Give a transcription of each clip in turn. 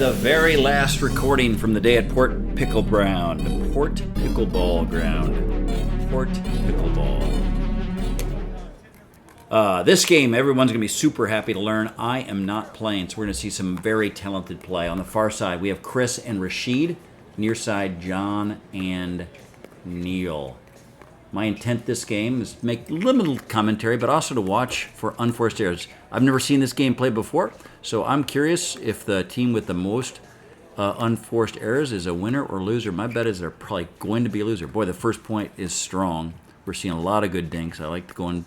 The very last recording from the day at Port Pickleball Ground. Port Pickleball. This game, everyone's going to be super happy to learn. I am not playing, so we're going to see some very talented play. On the far side, we have Chris and Rashid. Near side, John and Neil. My intent this game is to make limited commentary, but also to watch for unforced errors. I've never seen this game played before, so I'm curious if the team with the most unforced errors is a winner or loser. My bet is they're probably going to be a loser. Boy, the first point is strong. We're seeing a lot of good dinks. I like going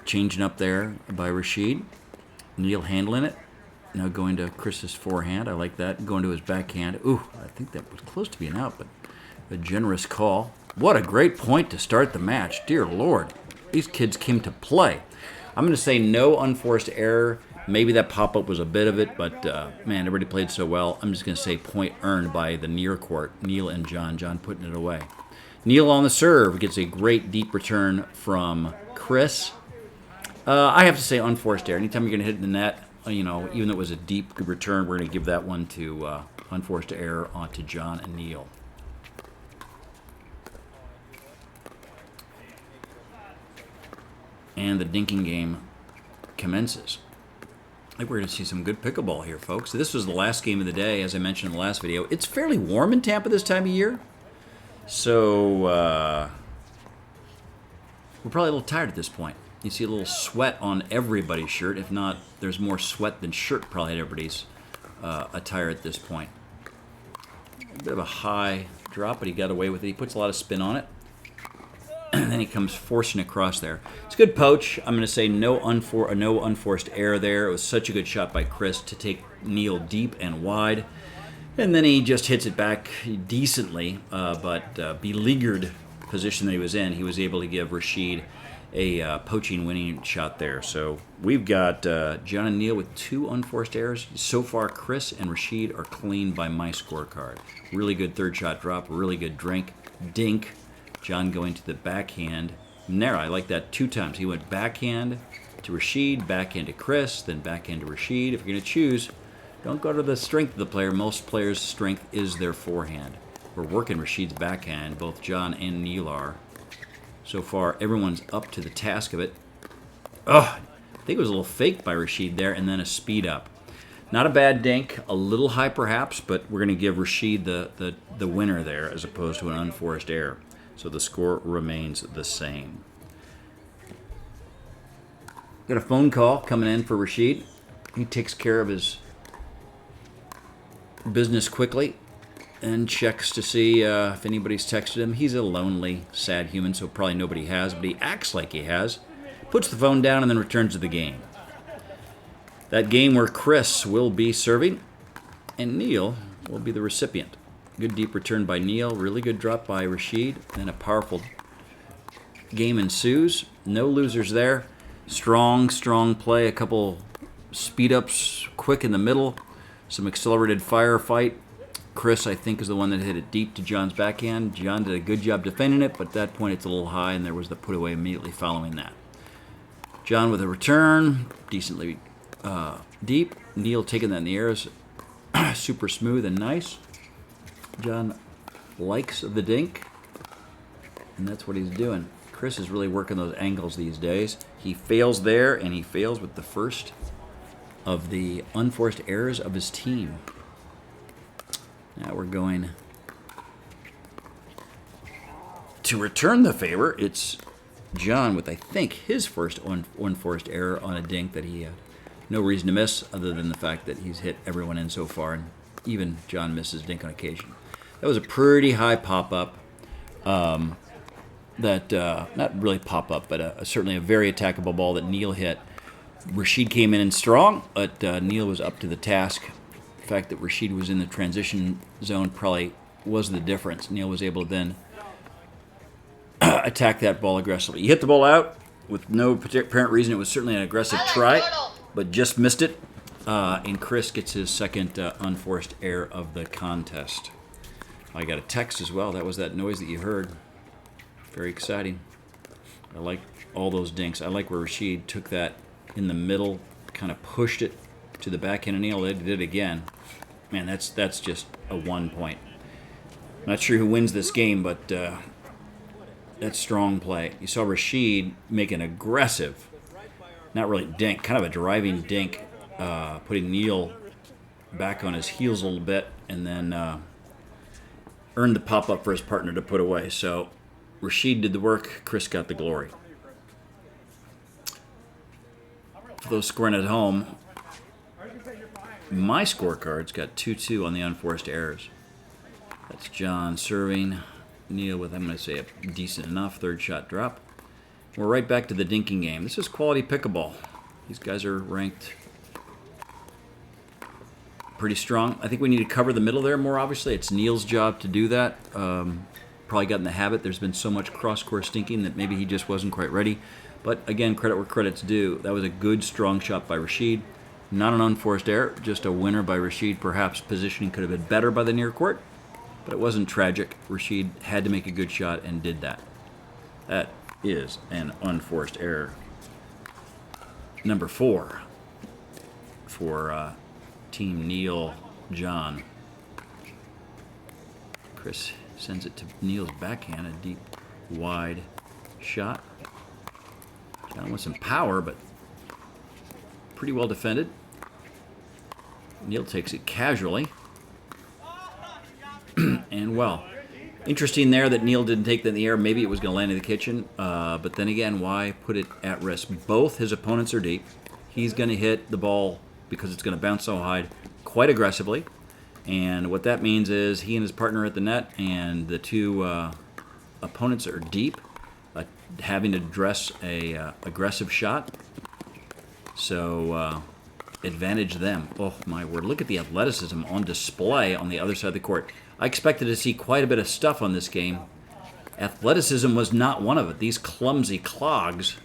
changing up there by Rashid. Neil handling it. Now going to Chris's forehand. I like that. Going to his backhand. Ooh, I think that was close to being out, but a generous call. What a great point to start the match. Dear Lord, these kids came to play. I'm going to say no unforced error. Maybe that pop-up was a bit of it, but man, everybody played so well. I'm just going to say point earned by the near court, Neil and John. John putting it away. Neil on the serve gets a great deep return from Chris. I have to say unforced error. Anytime you're going to hit the net, even though it was a deep return, we're going to give that one to unforced error onto John and Neil. And the dinking game commences. I think we're going to see some good pickleball here, folks. This was the last game of the day, as I mentioned in the last video. It's fairly warm in Tampa this time of year, so we're probably a little tired at this point. You see a little sweat on everybody's shirt. If not, there's more sweat than shirt probably at everybody's attire at this point. A bit of a high drop, but he got away with it. He puts a lot of spin on it. And then he comes forcing across there. It's a good poach. I'm going to say no unforced error there. It was such a good shot by Chris to take Neil deep and wide. And then he just hits it back decently, but beleaguered position that he was in, he was able to give Rashid a poaching winning shot there. So we've got John and Neil with 2 unforced errors. So far, Chris and Rashid are clean by my scorecard. Really good third shot drop, really good dink. John going to the backhand. And there, I like that 2 times. He went backhand to Rashid, backhand to Chris, then backhand to Rashid. If you're going to choose, don't go to the strength of the player. Most players' strength is their forehand. We're working Rashid's backhand. Both John and Neil are. So far, everyone's up to the task of it. I think it was a little fake by Rashid there, and then a speed up. Not a bad dink, a little high perhaps, but we're going to give Rashid the winner there as opposed to an unforced error. So the score remains the same. Got a phone call coming in for Rashid. He takes care of his business quickly and checks to see if anybody's texted him. He's a lonely, sad human, so probably nobody has, but he acts like he has. Puts the phone down and then returns to the game. That game where Chris will be serving and Neil will be the recipient. Good deep return by Neil. Really good drop by Rashid. And a powerful game ensues. No losers there. Strong play. A couple speed-ups quick in the middle. Some accelerated firefight. Chris, I think, is the one that hit it deep to John's backhand. John did a good job defending it, but at that point it's a little high, and there was the put-away immediately following that. John with a return. Decently deep. Neil taking that in the air is super smooth and nice. John likes the dink, and that's what he's doing. Chris is really working those angles these days. He fails there, and he fails with the first of the unforced errors of his team. Now we're going to return the favor. It's John with, I think, his first unforced error on a dink that he had no reason to miss other than the fact that he's hit everyone in so far, and even John misses dink on occasion. That was a pretty high pop-up. Not really pop-up, but certainly a very attackable ball that Neil hit. Rashid came in strong, but Neil was up to the task. The fact that Rashid was in the transition zone probably was the difference. Neil was able to then attack that ball aggressively. He hit the ball out with no apparent reason. It was certainly an aggressive try, but just missed it. And Chris gets his second unforced error of the contest. I got a text as well. That was that noise that you heard. Very exciting. I like all those dinks. I like where Rashid took that in the middle, kind of pushed it to the backhand of Neil. They did it again. Man, that's just a 1 point. Not sure who wins this game, but that's strong play. You saw Rashid make an aggressive, not really dink, kind of a driving dink, putting Neil back on his heels a little bit, and then earned the pop-up for his partner to put away. So Rashid did the work, Chris got the glory. For those scoring at home, my scorecard's got 2-2 on the unforced errors. That's John serving, Neil with, I'm going to say, a decent enough third shot drop. We're right back to the dinking game. This is quality pickleball. These guys are ranked pretty strong. I think we need to cover the middle there more, obviously. It's Neil's job to do that. Probably got in the habit. There's been so much cross-course dinking that maybe he just wasn't quite ready. But again, credit where credit's due. That was a good, strong shot by Rashid. Not an unforced error, just a winner by Rashid. Perhaps positioning could have been better by the near court, but it wasn't tragic. Rashid had to make a good shot and did that. That is an unforced error. Number 4 for Team Neil John. Chris sends it to Neil's backhand, a deep, wide shot. John with some power, but pretty well defended. Neil takes it casually. And well, interesting there that Neil didn't take that in the air. Maybe it was going to land in the kitchen. But then again, why put it at risk? Both his opponents are deep. He's going to hit the ball because it's going to bounce so high quite aggressively. And what that means is he and his partner are at the net, and the two opponents are deep, having to address a aggressive shot. So advantage them. Oh my word, look at the athleticism on display on the other side of the court. I expected to see quite a bit of stuff on this game. Athleticism was not one of it. These clumsy clogs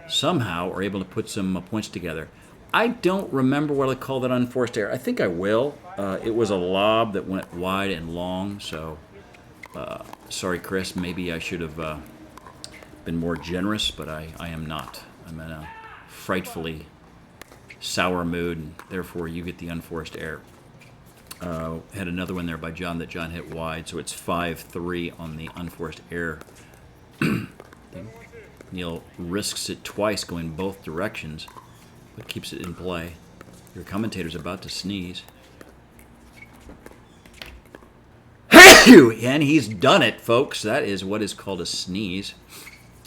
somehow are able to put some points together. I don't remember what I call that unforced error. I think I will. It was a lob that went wide and long, so sorry, Chris. Maybe I should have been more generous, but I am not. I'm in a frightfully sour mood, and therefore you get the unforced error. Had another one there by John that John hit wide, so it's 5-3 on the unforced error. Neil risks it twice going both directions, but keeps it in play. Your commentator's about to sneeze. And he's done it, folks. That is what is called a sneeze.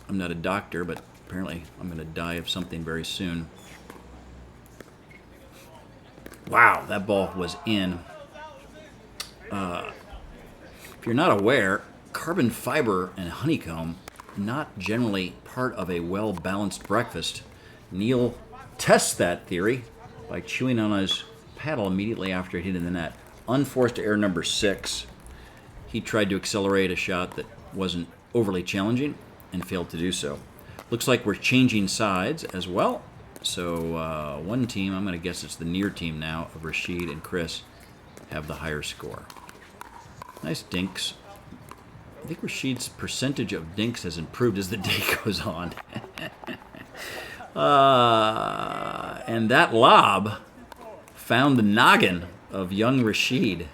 I'm not a doctor, but apparently I'm going to die of something very soon. Wow, that ball was in. If you're not aware, carbon fiber and honeycomb, not generally part of a well-balanced breakfast. Neil tests that theory by chewing on his paddle immediately after hitting the net. Unforced error number 6. He tried to accelerate a shot that wasn't overly challenging and failed to do so. Looks like we're changing sides as well. So one team, I'm going to guess it's the near team now, of Rashid and Chris, have the higher score. Nice dinks. I think Rashid's percentage of dinks has improved as the day goes on. And that lob found the noggin of young Rashid.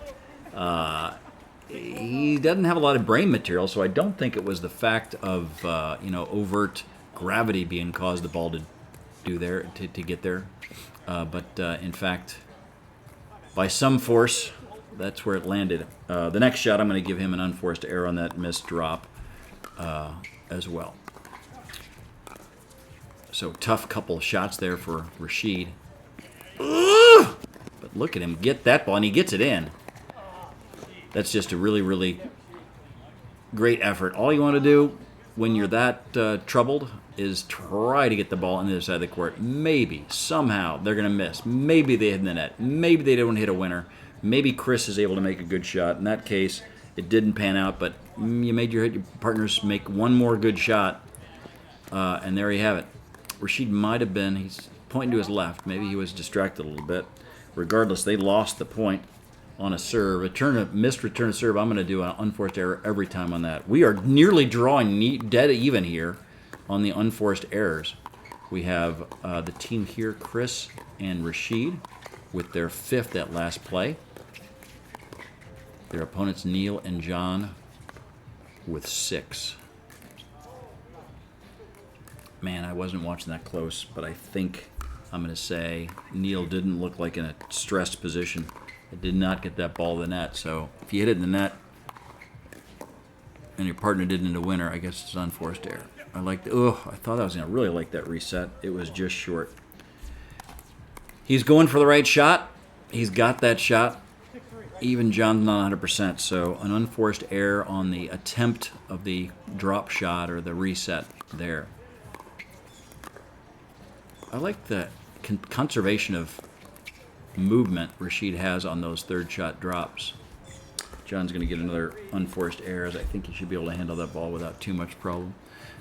He doesn't have a lot of brain material, so I don't think it was the fact of overt gravity being caused the ball to do there to get there, but in fact, by some force, that's where it landed. The next shot, I'm going to give him an unforced error on that missed drop as well. So tough couple shots there for Rashid. But look at him get that ball, and he gets it in. That's just a really, really great effort. All you want to do when you're that troubled is try to get the ball on the other side of the court. Maybe, somehow, they're going to miss. Maybe they hit the net. Maybe they don't hit a winner. Maybe Chris is able to make a good shot. In that case, it didn't pan out, but you made your partners make one more good shot, and there you have it. Rashid might have been, he's pointing to his left. Maybe he was distracted a little bit. Regardless, they lost the point on a serve. A missed return of serve, I'm going to do an unforced error every time on that. We are nearly drawing dead even here on the unforced errors. We have the team here, Chris and Rashid, with their 5th at last play. Their opponents, Neil and John, with 6. Man, I wasn't watching that close, but I think I'm going to say Neil didn't look like in a stressed position. It did not get that ball to the net, so if you hit it in the net and your partner didn't a winner, I guess it's unforced error. I thought I was going to really like that reset. It was just short. He's going for the right shot. He's got that shot. Even John's not 100%, so an unforced error on the attempt of the drop shot or the reset there. I like the conservation of movement Rashid has on those third shot drops. John's going to get another unforced error, as I think he should be able to handle that ball without too much problem.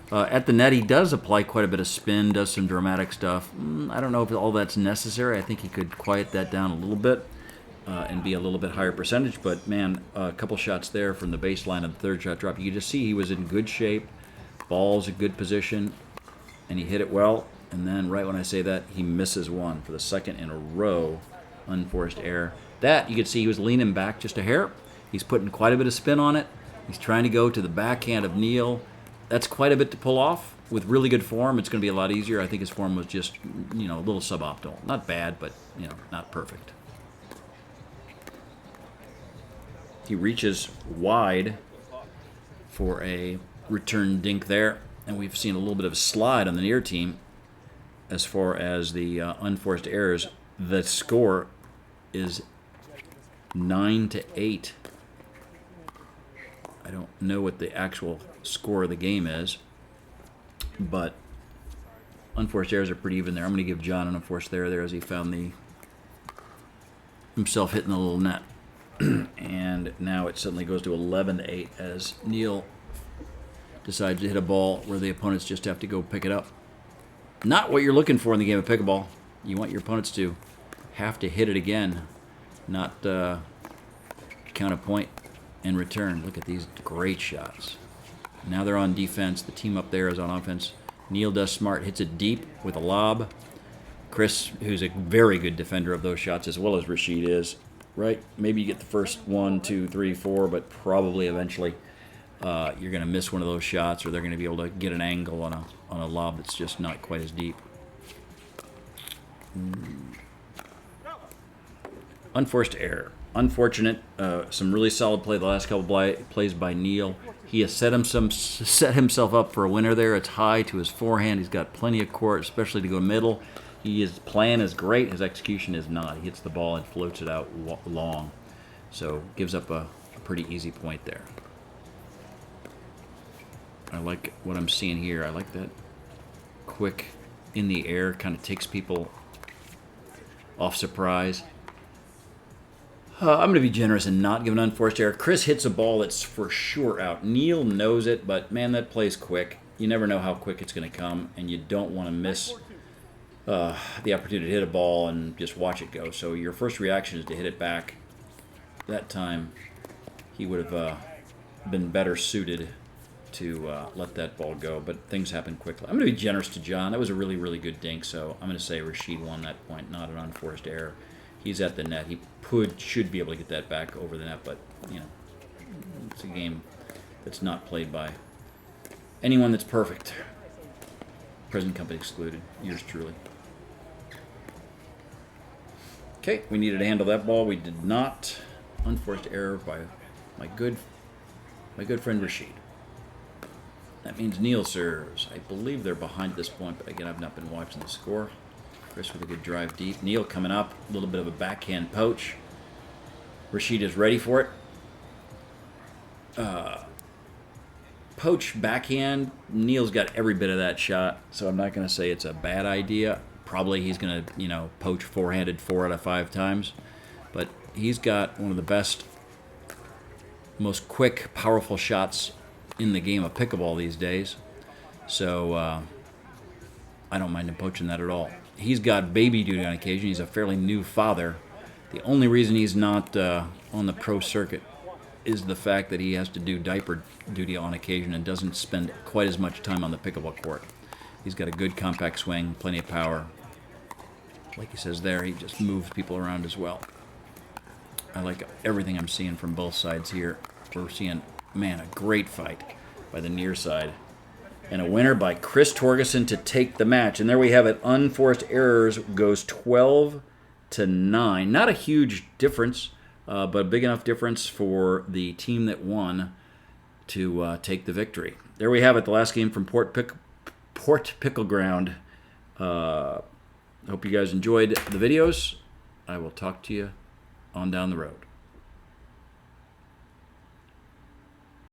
At the net, he does apply quite a bit of spin, does some dramatic stuff. I don't know if all that's necessary. I think he could quiet that down a little bit and be a little bit higher percentage. But, man, a couple shots there from the baseline of the third shot drop. You could just see he was in good shape. Ball's a good position, and he hit it well. And then right when I say that, he misses one for the second in a row. Unforced error. That, you could see he was leaning back just a hair. He's putting quite a bit of spin on it. He's trying to go to the backhand of Neil. That's quite a bit to pull off. With really good form, it's going to be a lot easier. I think his form was just, a little suboptimal. Not bad, but, not perfect. He reaches wide for a return dink there. And we've seen a little bit of a slide on the near team as far as the unforced errors. The score is 9-8. I don't know what the actual score of the game is, but unforced errors are pretty even there. I'm going to give John an unforced error there as he found himself hitting the little net. And now it suddenly goes to 11-8 as Neil decides to hit a ball where the opponents just have to go pick it up. Not what you're looking for in the game of pickleball. You want your opponents to have to hit it again, not count a point in return. Look at these great shots. Now they're on defense. The team up there is on offense. Neil does smart, hits it deep with a lob. Chris, who's a very good defender of those shots, as well as Rashid is, right? Maybe you get the first 1, 2, 3, 4, but probably eventually you're going to miss one of those shots, or they're going to be able to get an angle on a lob that's just not quite as deep. Unforced error. Unfortunate. Some really solid play the last couple plays by Neil. He has set himself up for a winner there. It's high to his forehand. He's got plenty of court, especially to go middle. His plan is great. His execution is not. He hits the ball and floats it out long. So gives up a pretty easy point there. I like what I'm seeing here. I like that quick in the air, kind of takes people off surprise. I'm going to be generous and not give an unforced error. Chris hits a ball that's for sure out. Neil knows it, but man, that play's quick. You never know how quick it's going to come, and you don't want to miss the opportunity to hit a ball and just watch it go. So your first reaction is to hit it back. That time, he would have been better suited to let that ball go, but things happen quickly. I'm going to be generous to John. That was a really, really good dink, so I'm going to say Rashid won that point, not an unforced error. He's at the net. He should be able to get that back over the net, but, it's a game that's not played by anyone that's perfect. Present company excluded. Yours truly. Okay, we needed to handle that ball. We did not. Unforced error by my good friend Rashid. That means Neil serves. I believe they're behind at this point, but again, I've not been watching the score. Chris with a good drive deep. Neil coming up. A little bit of a backhand poach. Rashid is ready for it. Poach backhand. Neil's got every bit of that shot, so I'm not going to say it's a bad idea. Probably he's going to, poach forehanded 4 out of 5 times. But he's got one of the best, most quick, powerful shots in the game of pickleball these days. So I don't mind him poaching that at all. He's got baby duty on occasion. He's a fairly new father. The only reason he's not on the pro circuit is the fact that he has to do diaper duty on occasion and doesn't spend quite as much time on the pickleball court. He's got a good compact swing, plenty of power. Like he says there, he just moves people around as well. I like everything I'm seeing from both sides here. We're seeing, man, a great fight by the near side. And a winner by Chris Torgerson to take the match. And there we have it. Unforced errors goes 12-9. Not a huge difference, but a big enough difference for the team that won to take the victory. There we have it. The last game from Port Pickle Ground. Hope you guys enjoyed the videos. I will talk to you on down the road.